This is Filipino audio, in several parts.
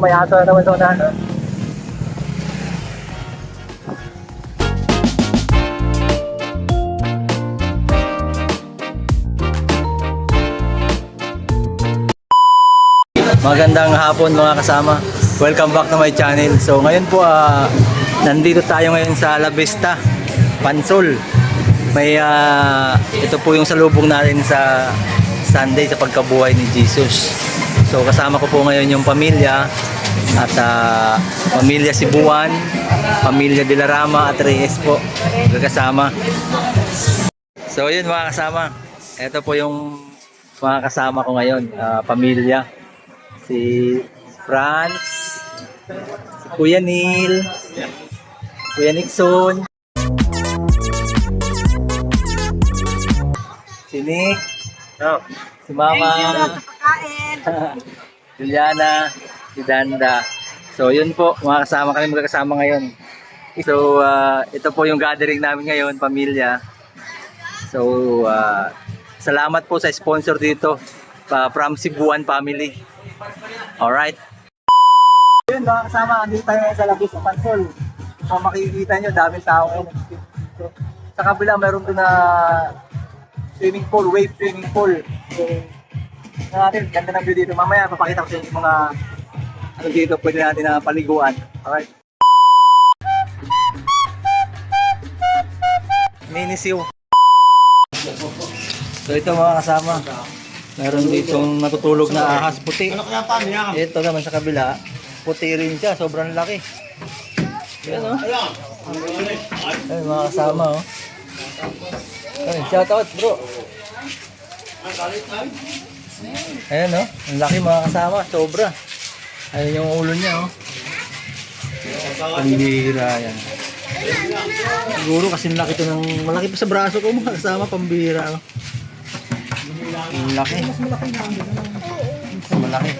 may aso na naman sa unahan. No? Magandang hapon mga kasama. Welcome back to my channel. So ngayon po nandito tayo ngayon sa La Vista, Pansol. May ito po yung salubong natin sa Sunday sa pagkabuhay ni Jesus. So kasama ko po ngayon yung pamilya at pamilya Cebuan, pamilya De La Rama at Reyes po kasama. So yun mga kasama. Ito po yung mga kasama ko ngayon, pamilya. Si Franz, si Kuya Neil, Kuya Nixon, si Nick, si Mama, Juliana, si Danda. So yun po, mga kasama kami magkakasama ngayon. So ito po yung gathering namin ngayon, pamilya. So salamat po sa sponsor dito, from Cebuan family. Alright. Yun mga kasama, andito tayo sa La Vista, Pansol. Kung makikita nyo, daming tao ngayon. Sa kabila, meron doon na swimming pool, wave swimming pool. So, natin, ganda ng view dito. Mamaya, papakita ko sa inyo yung mga ano dito, pwede natin na paliguan. Alright. Minisiw. So ito mga kasama. Meron ditong natutulog na ahas puti. Ito naman sa kabila, puti rin siya, sobrang laki. Yan o. Ay, mga kasama o. Ay, shout out bro. Ayan o, ang laki mga kasama, sobra. Ayan yung ulo niya o. Pambihira yan. Siguro kasi laki to ng, malaki pa sa braso ko mga kasama, pambihira o. Malaki. Malaki.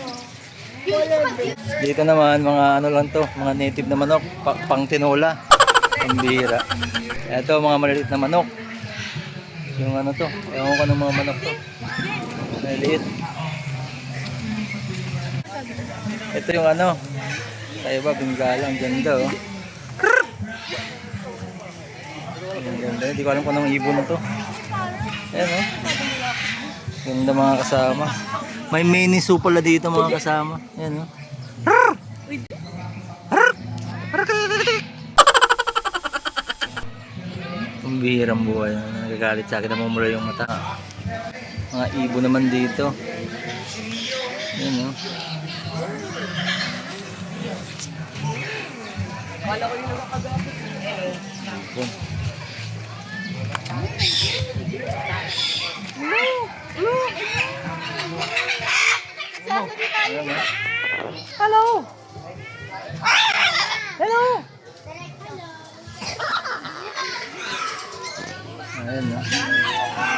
Dito naman mga ano lang to, mga native na manok, pang tinola. Pambihira. Ito mga maliliit na manok. Yung ano to, ewan ko ng mga manok to. Maliliit. Ito yung ano, tayo ba, Bengala, ang ganda oh. Ang ganda, hindi ko alam kung anong ibon na to. Ayan oh. Ganda mga kasama. May mini zoo pala dito mga kasama. Ayan o. Ang bihirang buhay. Nagagalit sa akin, namumula yung mata. Mga ibon naman dito. Ayan o. Kala ko yung nakakagapit. Hello. Hello. Ayan na.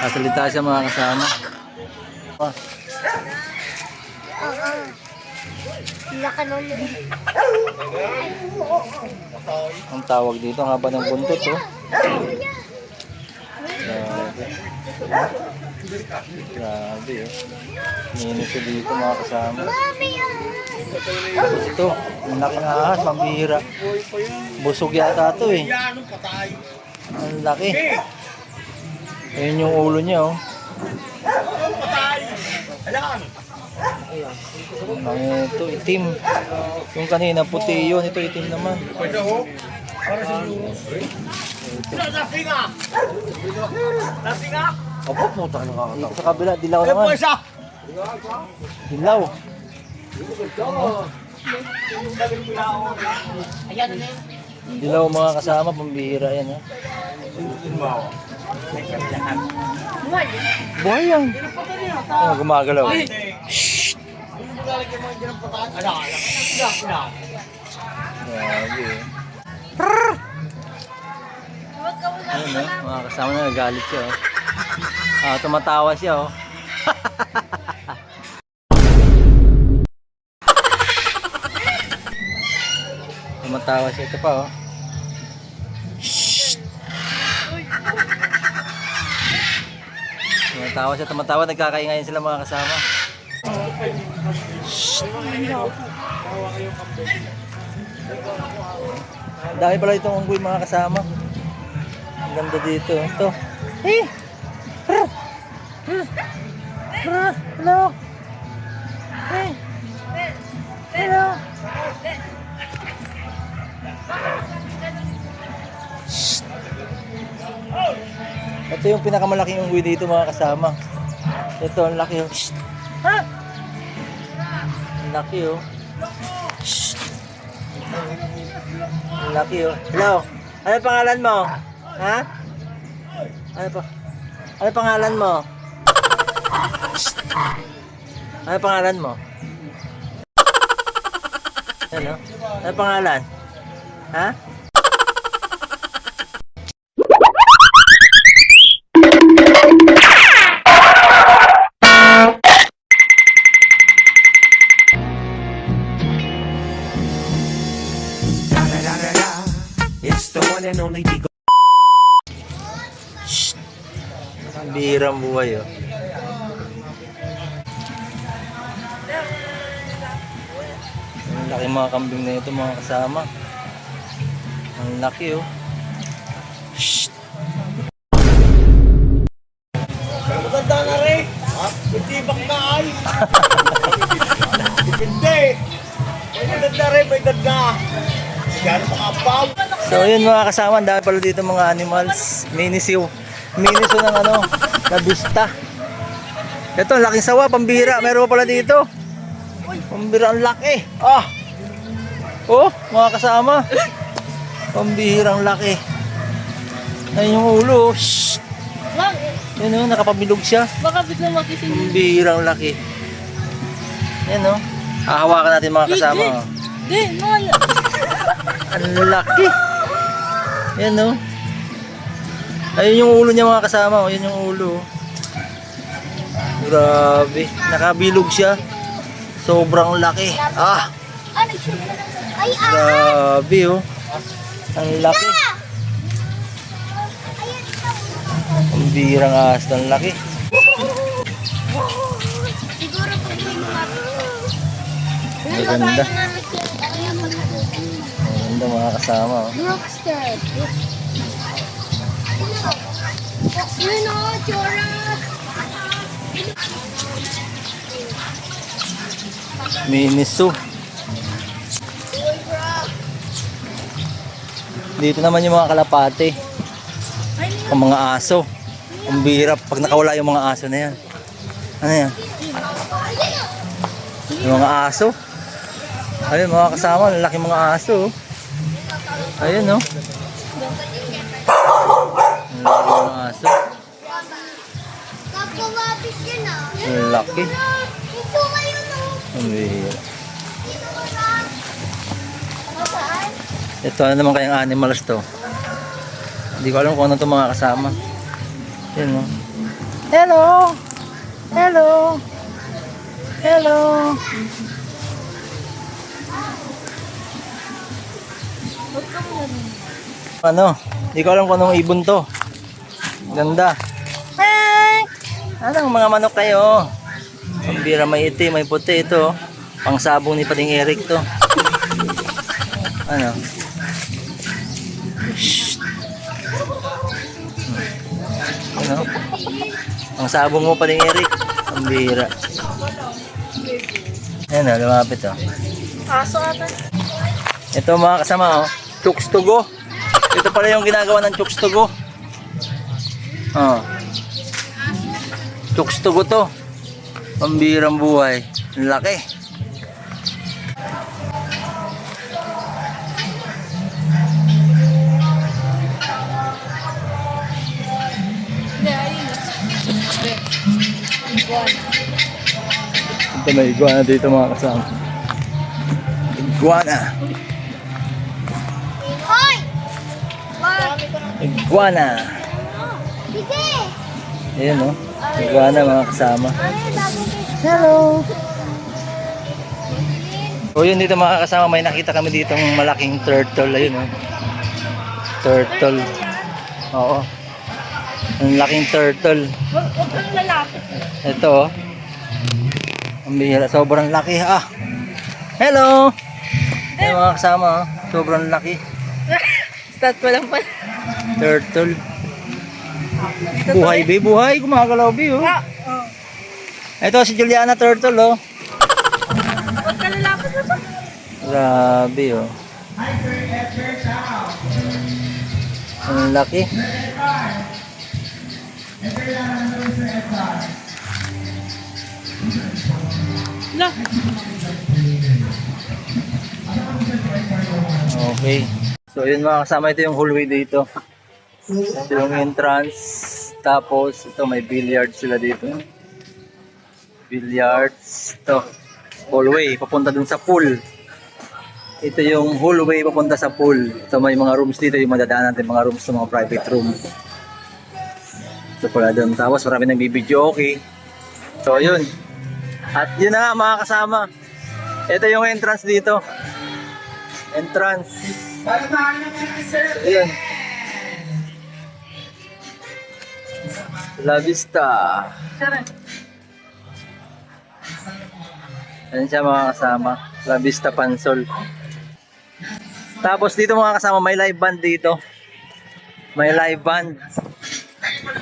Kasalita siya mga kasama. Ang tawag dito, ang haba ng buntot oh. Grabe oh. Ninit ko dito mga kasama. Tapos ito, ang laki ng ahas, mambihira. Busog yata ito eh. Ang laki. Ayun yung ulo niya oh. Ito itim. Yung kanina puti yun, ito itim naman. Opo, puta ka nakakatawa. Dito sa kabila, dilaw naman. Dilaw. Dilaw mga kasama, pambihira yan ha. Buhay yan. Ano, gumagalaw. Shhh. Grabe eh. Ayun oh, mga kasama na nagalit siya oh. Tumatawa siya oh. Tumatawa siya, ito pa oh. Shhh. Tumatawa siya, nagkakaingayan sila mga kasama. Shhh. Ang dami pala itong unggoy mga kasama. Ang ganda dito. Ito. Eh! Hello! Eh! Hello! Shhh! Ito yung pinakamalaking unggoy dito mga kasama. Ito, ang laki oh. Shhh! Ha? Ang laki oh. Shhh! Ang laki oh. Hello! Ano pangalan mo? Ha? Ano pa? Ano pangalan mo? Shhh! Ano pangalan mo? Ano? Ano pangalan? Ha? It's the one and only Digo. Shhh! Ang bihirang buhay oh. Ang laki mga kambing na ito mga kasama. Ang laki oh. Shhh! Maganda na rin. Ha? Hindi bak na ay. Depende. May maganda rin, may danda. Gano'n makapaw. So yun mga kasama, ang dami pala dito mga animals. Miniso ng ano, labista. Ito, laking sawa, pambira. Meron pa pala dito. Pambira, ang laki. Ah! Oh, mga kasama. Pambirang laki. Ayun yung ulo. Shhh! Wag, Yun oh, nakapabilog siya. baka biglang makising. Pambirang laki. Yan oh. Hahawakan natin mga kasama. Oh. Di, mga... Ang laki. Yan oh. Ayun yung ulo niya mga kasama. Ayun yung ulo. Grabe. Nakabilog siya. Sobrang laki. Ah. Grabe oh. Ang laki. Ang birang ahas. Ang laki. Siguro pag may mga... Maganda. Maganda mga kasama oh. Rockstar. Yun o, Chora. Miniso. Dito naman yung mga kalapate. Ang mga aso. Ang bihirap pag nakawala yung mga aso na yan. Ano yan? Yung mga aso. Ayun mga kasama, ang laki mga aso. Ayun no. Ang laki mga aso. Kapawapis yun ah. Ang laki. Ito kayo no. Ang bihirap. Saan? Ito ano naman kayang animals to? Hindi ko alam kung ano to mga kasama. Yan no. Hello! Hello! Hello! Ano? Hindi ko alam kung anong ibon to. Ganda. Anong mga manok kayo? Pambira, may itim, may puti ito. Pangsabong ni Pading Eric to. Ano? Shhh. Ano? Pangsabong mo Pading Eric. Pambira. Ayan o, lumapit o. Kaso ata. Ito mga kasama o. Chooks to go. Ito pala yung ginagawa ng chooks to go. Oh. Chooks to go to. Pambirang buhay. Ang laki. Hindi, ayun. Ito may iguana dito mga kasama. Iguana. Hoy! Iguana. Sige! Ayan o. Iguana mga kasama. Hello! O yun dito mga kasama, may nakita kami ditong malaking turtle. Ayun o. Turtle. Oo. Ang laking turtle. Huwag kang lalapit. Ito o. Ang bihira. Sobrang laki ah. Hello! Ay, mga kasama, oh. Sobrang laki. Start pa lang pala. Turtle. Buhay, be. Buhay. Gumagalaw, be, oh. Ito si Juliana Turtle, oh. Huwag ka lalapit na ba? Grabe, oh. Ang laki. No. Okay. So, yun mga kasama. Ito yung hallway dito. Ito yung entrance. Tapos, ito may billiard sila dito. Billiards. Ito. Hallway. Papunta dun sa pool. Ito yung hallway papunta sa pool. Ito may mga rooms dito. Yung madadaan natin mga rooms sa mga private room. Ito pala dun. Tapos marami nang bibidyo. Okay. So, yun. At yun na nga mga kasama. Ito yung entrance dito. Entrance. So, yun. La Vista. Ayan siya mga kasama. La Vista Pansol. Tapos dito mga kasama may live band dito. May live band.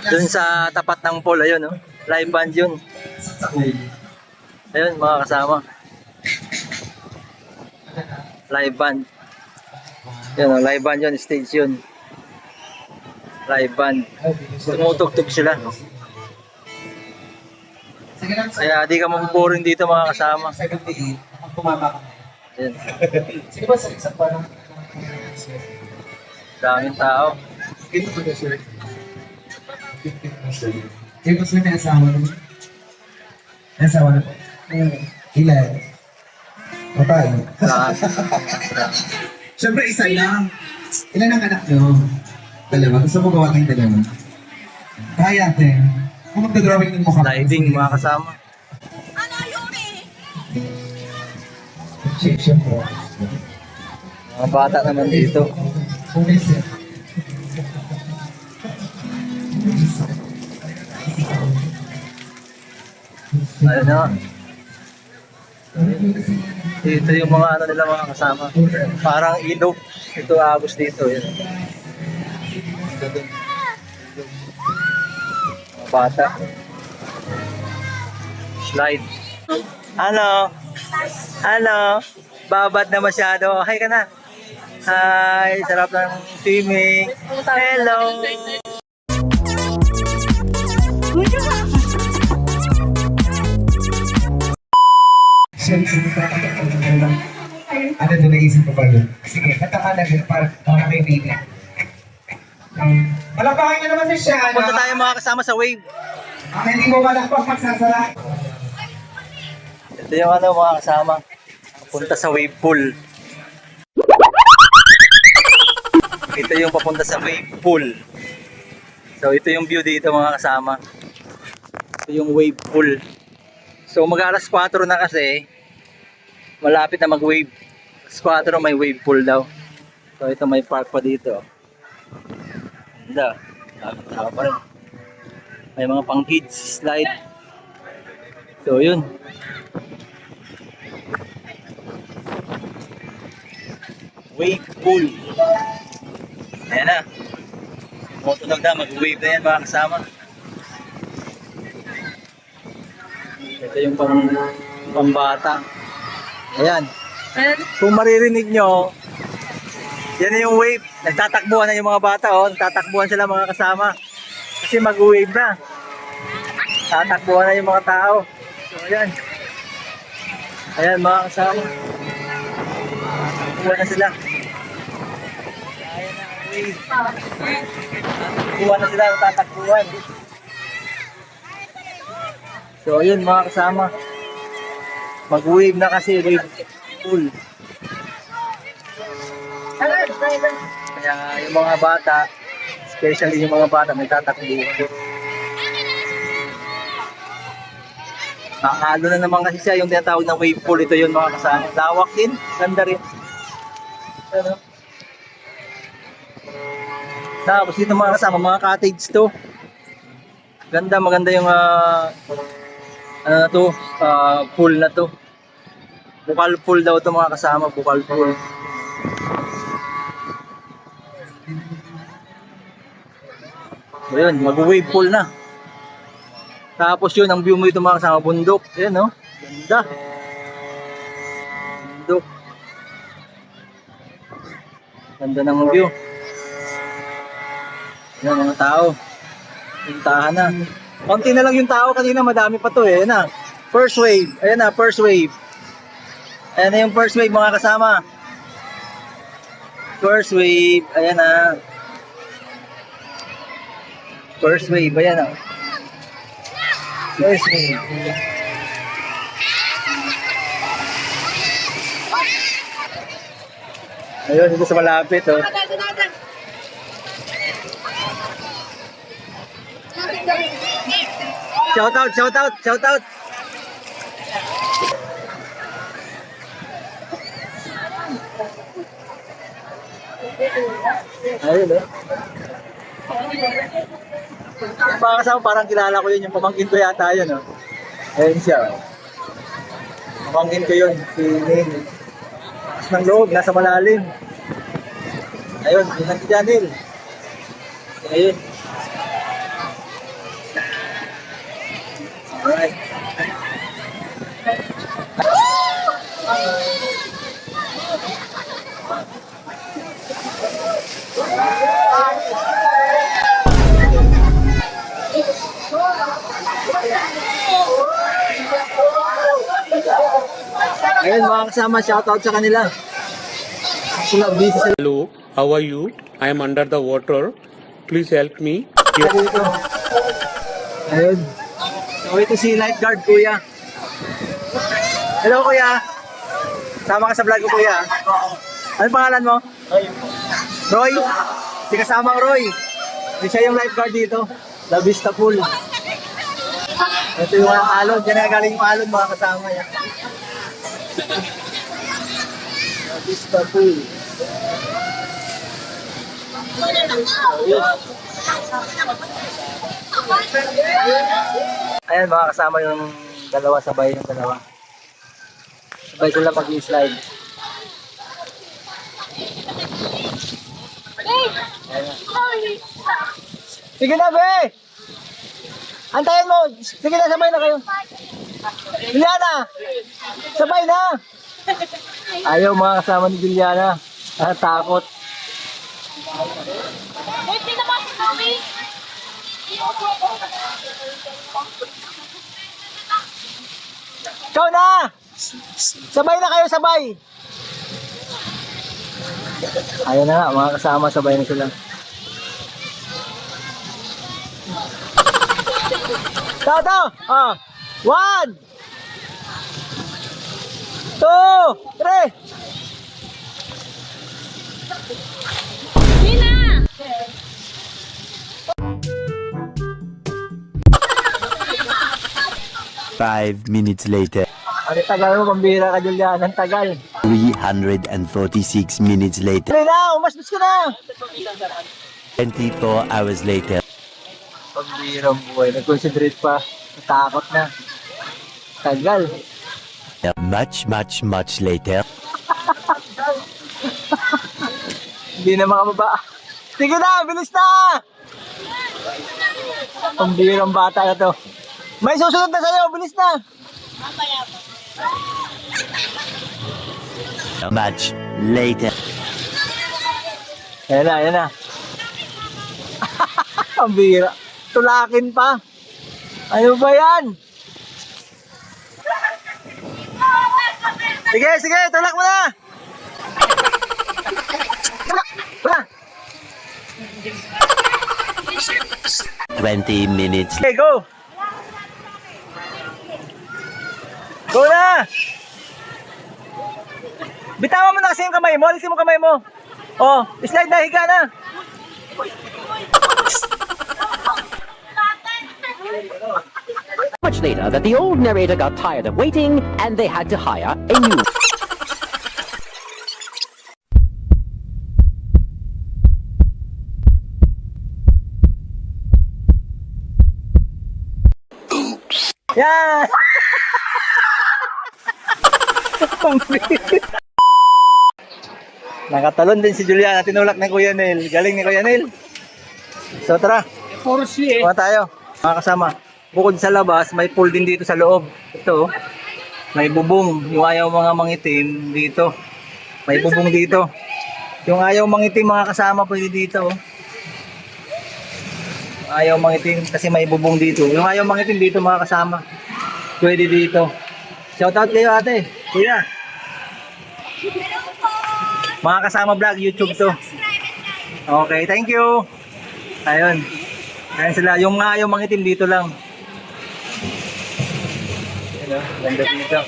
Dun sa tapat ng pool. Ayun oh. Live band yun. Ayun mga kasama. Live band. Yun oh. Live band yun. Stage yun. Live band. Tumutugtog sila. Kaya di ka mabuboring dito mga kasama. Ayan. Sige ba sa isang parang Daming tao. Sige ba sila may asawa na? May asawa na po? Ilan? Patay. Lahat. Siyempre isa lang. Ilan ang anak nyo? Dalawa. Gusto mo gawa kayong dalawa? Kaya ate. Kung magdadrawing ng mukha. Sliding mga kasama. Shake po. Mga bata naman dito. Pumisit. Ayun na. Dito yung mga ano nila mga kasama. Parang ilog. Ito agos dito. Yun. Ito dun. Mga bata. Slide. Ano? Ano? Babad na masyado. Hi ka na. Hi. Sarap ng swimming. Hello. Ano doon naisip ko pa yun? Sige, katakan na yun para may baby. Malakpakan nyo naman si Shana. Punta tayo mga kasama sa wave. Ang hindi mo malakpak magsasara. Ito yung ano mga kasama. Punta sa wave pool. Ito yung papunta sa wave pool. So ito yung view dito mga kasama. Ito yung wave pool. So mag-alas 4 na kasi. Malapit na mag-wave. Alas 4 may wave pool daw. So ito may park pa dito. Ganda. Tama pa rin. May mga pang kids slide. So yun. Wave pool. Ayan na. Motunog na, mag-wave na yan mga kasama. Ito yung pambata. Ayan. Kung maririnig nyo, yan yung wave. Nagtatakbuhan na yung mga bata. Oh. Nagtatakbuhan sila mga kasama. Kasi mag-wave na. Tatakbuhan na yung mga tao. So ayan. Ayan mga kasama. Tatakbuhan na sila. Ayan na ang wave. Tatakbuhan na sila. Tatakbuhan. So ayun mga kasama. Mag-wave na kasi. Wave pool. Kaya yung mga bata, especially yung mga bata, may tatakbuhan. Nakahalo na naman kasi siya yung tinatawag na wave pool. Ito yun mga kasama. Lawak din. Ganda rin. Ano? Tapos dito mga kasama, mga cottage to. Ganda, maganda yung ano na to, pool na to. Bukal pool daw ito mga kasama, bukal pool. Ayun, mag-wave pool na. Tapos yun, ang view mo ito mga kasama, bundok. Ayan, no? Ganda. Bundok. Ganda ng view. Ayan, mga tao. Puntahan na. Konti na lang yung tao, kanina madami pa to eh. Ayan na. First wave. Ayan na, first wave. Ayan na yung first wave mga kasama. First wave. Ayan na. First wave. Ayan na. First wave. Ayun, dito sa malapit oh. Shout out, shout out, shout out. Ayun eh. Baka kasama parang kilala ko yun, yung pamangkin ko yata yun oh. Ayun siya oh. Pamangkin ko yun, si Neil. Taas ng loob, nasa malalim. Ayun, yun si Janil. Ayun. Alright. Ayun mga kasama, shoutout sa kanila. Sila busy sila Hello, how are you? I am under the water. Please help me. dito. Ayun. So ito si lifeguard kuya. Hello kuya. Sama ka sa vlog ko kuya. Ano pangalan mo? Roy. Si kasamang Roy. Siya yung lifeguard dito. La Vista Pool. Ito yung mga alon. Diyan na galing yung alon mga kasama niya. La Vista Pool. Ayan mga kasama yung dalawa, sabay yung dalawa. Sabay sila mag-slide. Sige na be! Antayin mo! Sige na, sabay na kayo. Juliana! Sabay na! Ayaw mga kasama ni Juliana. Takot. Hindi naman si Chloe. Ikaw na! Sabay na kayo, sabay! Ayun na nga, mga kasama, sabay na sila. Toto! Ah! 1 2 3 Nina! Five minutes later, Ano tagal mo, pambira ka, Julian. Ang tagal. 346 minutes later, Tuloy na, umasbis ka na! 24 hours later. Pambirang buhay. Nag-concentrate pa. Natakot na. Tagal. Much later. Hindi na makababa. Sige na, bilis na! Pambirang bata na to. May susunod na sa'yo, bilis na! Much later. Ayan na, ayan na. Pambira. Tulakin pa. Ano ba yan? Sige, sige, tulak mo na! Tulak! Tulak! 20 minutes. Okay, go! Go na! Bitawan mo na kasi yung kamay mo. Alisin mo kamay mo. Oh, slide na, higa na. Much later, that the old narrator got tired of waiting and they had to hire a new. Yan! Nakatalon din si Juliana, tinulak ni Kuya Neil. Galing ni Kuya Neil. So tara, Puro siya kuha tayo. Mga kasama, bukod sa labas, may pool din dito sa loob. Ito, may bubong. Yung ayaw mga mangitim dito. May bubong dito. Yung ayaw mangitim mga kasama, pwede dito. Ayaw mangitim kasi may bubong dito. Yung ayaw mangitim dito mga kasama, pwede dito. Shoutout kayo ate, kuya. Mga kasama vlog, YouTube to. Okay, thank you. Ayun. Ayun sila. Yung ayaw mangitim dito lang. Ayun, ganda dito.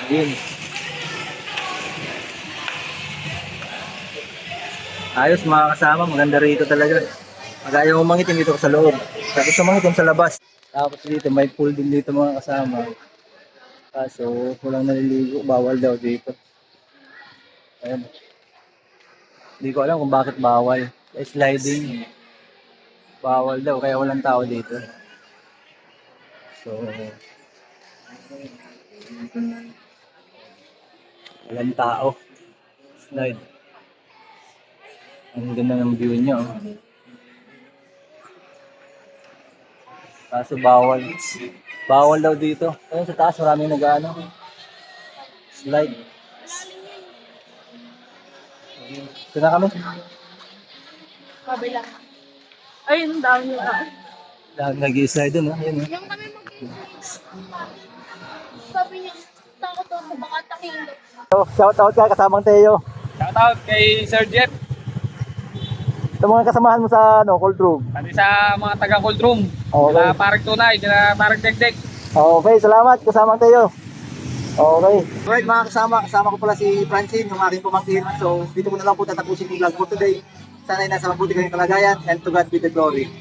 Ayun. Ayos mga kasama, maganda rito talaga. Pag ayaw mangitim dito sa loob. Tapos sa mangitim sa labas. Tapos dito, may pool din dito mga kasama. Kaso, walang naliligo. Bawal daw dito. Ayan. Hindi ko alam kung bakit bawal. Sliding. Bawal daw, kaya walang tao dito. So, walang tao. Slide. Ang ganda ng view niya. Oh. Kaso bawal. Bawal daw dito. Ayun sa taas, maraming nag-ano. Slide. Ito na kami. Kabila. Ayun, dami na. Dahil nag-i-slide dun. Ayun. Oh. Yung kami sabi niya, takot ako, baka takilo. So, shout out ka kasamang Teo. Shoutout kay Sir Jeff. Sa mga kasamahan mo sa cold room. Pati sa mga taga Cold Room. Okay. Sila Parang Tunay, sila Parang Tektek. Okay, salamat kasamang Teo. Okay. Alright mga kasama ko pala si Francine, yung aking pamangkin. So, dito ko na lang po tatapusin yung vlog for today. Sana ay nasa mabuti kayong kalagayan and to God be the glory.